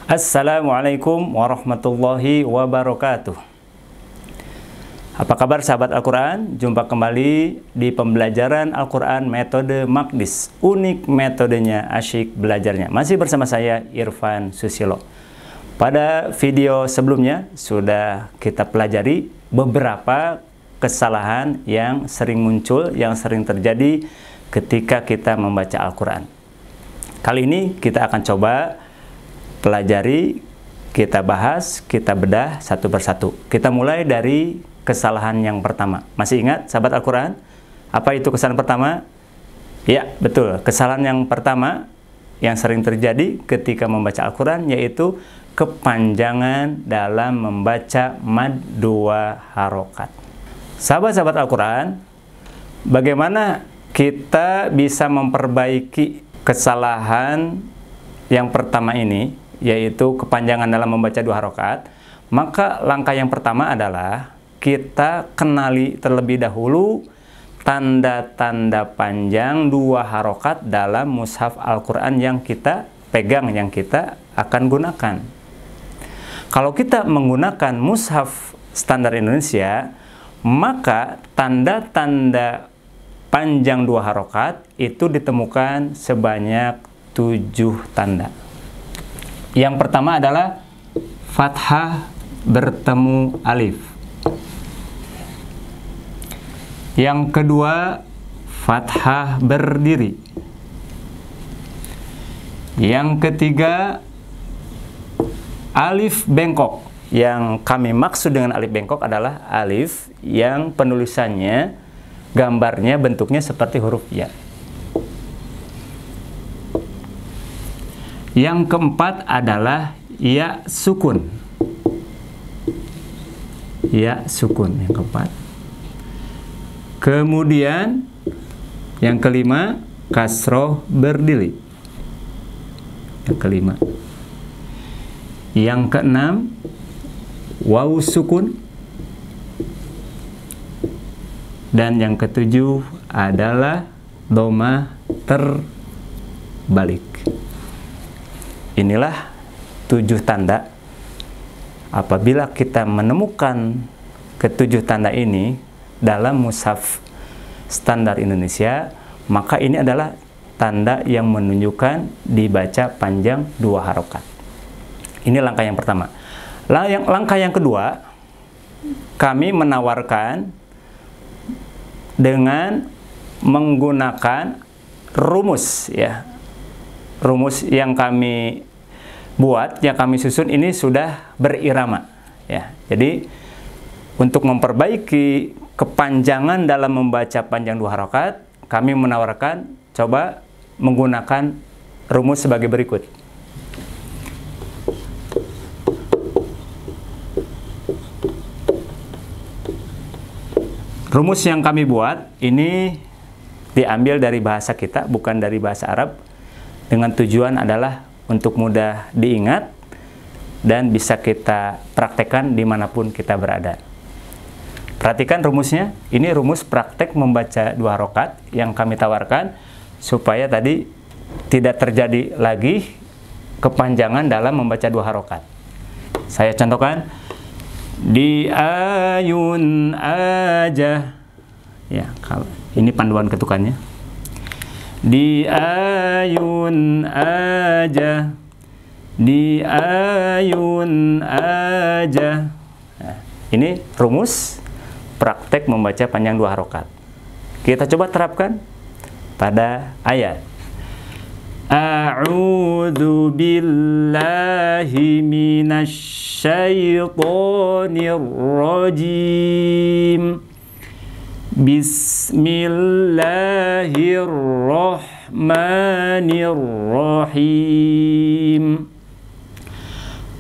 Assalamualaikum warahmatullahi wabarakatuh. Apa kabar sahabat Al-Quran? Jumpa kembali di pembelajaran Al-Quran metode Maqdis. Unik metodenya, asyik belajarnya. Masih bersama saya Irfan Susilo. Pada video sebelumnya sudah kita pelajari beberapa kesalahan yang sering muncul, yang sering terjadi ketika kita membaca Al-Quran. Kali ini kita akan coba pelajari, kita bahas, kita bedah satu persatu. Kita mulai dari kesalahan yang pertama. Masih ingat sahabat Al-Quran? Apa itu kesalahan pertama? Ya, betul. Kesalahan yang pertama yang sering terjadi ketika membaca Al-Quran yaitu kepanjangan dalam membaca mad dua harokat. Sahabat-sahabat Al-Quran, bagaimana kita bisa memperbaiki kesalahan yang pertama ini, yaitu kepanjangan dalam membaca dua harokat? Maka langkah yang pertama adalah kita kenali terlebih dahulu tanda-tanda panjang dua harokat dalam mushaf Al-Quran yang kita pegang, yang kita akan gunakan. Kalau kita menggunakan mushaf standar Indonesia, maka tanda-tanda panjang dua harokat itu ditemukan sebanyak 7 tanda. Yang pertama adalah fathah bertemu alif. Yang kedua, fathah berdiri. Yang ketiga, alif bengkok. Yang kami maksud dengan alif bengkok adalah alif yang penulisannya, gambarnya, bentuknya seperti huruf ya. Yang keempat adalah ya sukun. Ya sukun yang keempat. Kemudian yang kelima, kasroh berdiri. Yang kelima. Yang keenam, waw sukun. Dan yang ketujuh adalah dhamma terbalik. Inilah 7 tanda. Apabila kita menemukan ke-7 tanda ini dalam mushaf standar Indonesia, maka ini adalah tanda yang menunjukkan dibaca panjang dua harokat. Ini langkah yang pertama. Langkah yang kedua, kami menawarkan dengan menggunakan rumus ya. Rumus yang kami buat, yang kami susun ini sudah berirama ya. Jadi untuk memperbaiki kepanjangan dalam membaca panjang dua harokat, kami menawarkan coba menggunakan rumus sebagai berikut. Rumus yang kami buat ini diambil dari bahasa kita, bukan dari bahasa Arab, dengan tujuan adalah untuk mudah diingat dan bisa kita praktekkan dimanapun kita berada. Perhatikan rumusnya, ini rumus praktek membaca dua harokat yang kami tawarkan supaya tadi tidak terjadi lagi kepanjangan dalam membaca dua harokat. Saya contohkan, di ayun aja ya, ini panduan ketukannya. Di ayun aja, di ayun aja. Nah, ini rumus praktek membaca panjang dua harokat. Kita coba terapkan pada ayat. A'udzu billahi minasy syaithanir rajim. Bismillahirrahmanirrahim.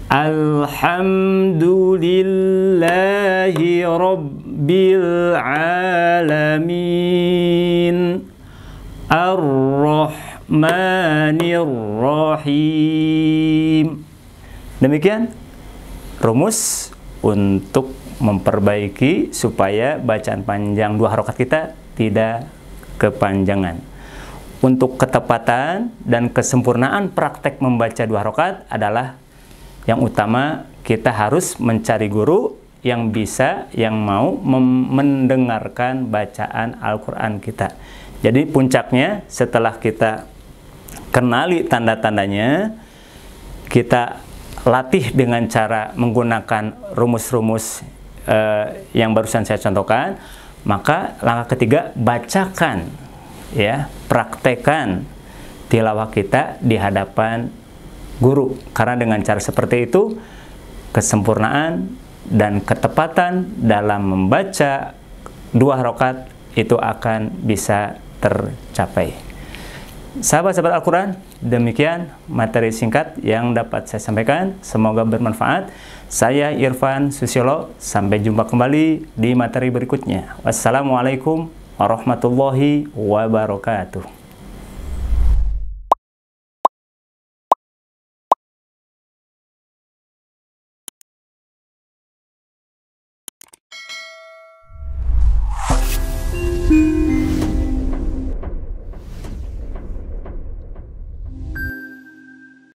Alhamdulillahi rabbil alamin. Ar-Rahmanir-Rahim. Demikian rumus untuk memperbaiki supaya bacaan panjang dua harokat kita tidak kepanjangan. Untuk ketepatan dan kesempurnaan praktek membaca dua harokat adalah Yang utama kita harus mencari guru yang bisa, yang mau mendengarkan bacaan Al-Quran kita. Jadi puncaknya setelah kita kenali tanda-tandanya, kita latih dengan cara menggunakan rumus-rumus yang barusan saya contohkan, maka langkah ketiga, bacakan, ya, praktekan tilawah kita di hadapan guru. Karena dengan cara seperti itu, kesempurnaan dan ketepatan dalam membaca 2 rakaat itu akan bisa tercapai. Sahabat-sahabat Al-Quran, demikian materi singkat yang dapat saya sampaikan. Semoga bermanfaat. Saya Irfan Susiolo, sampai jumpa kembali di materi berikutnya. Wassalamualaikum warahmatullahi wabarakatuh.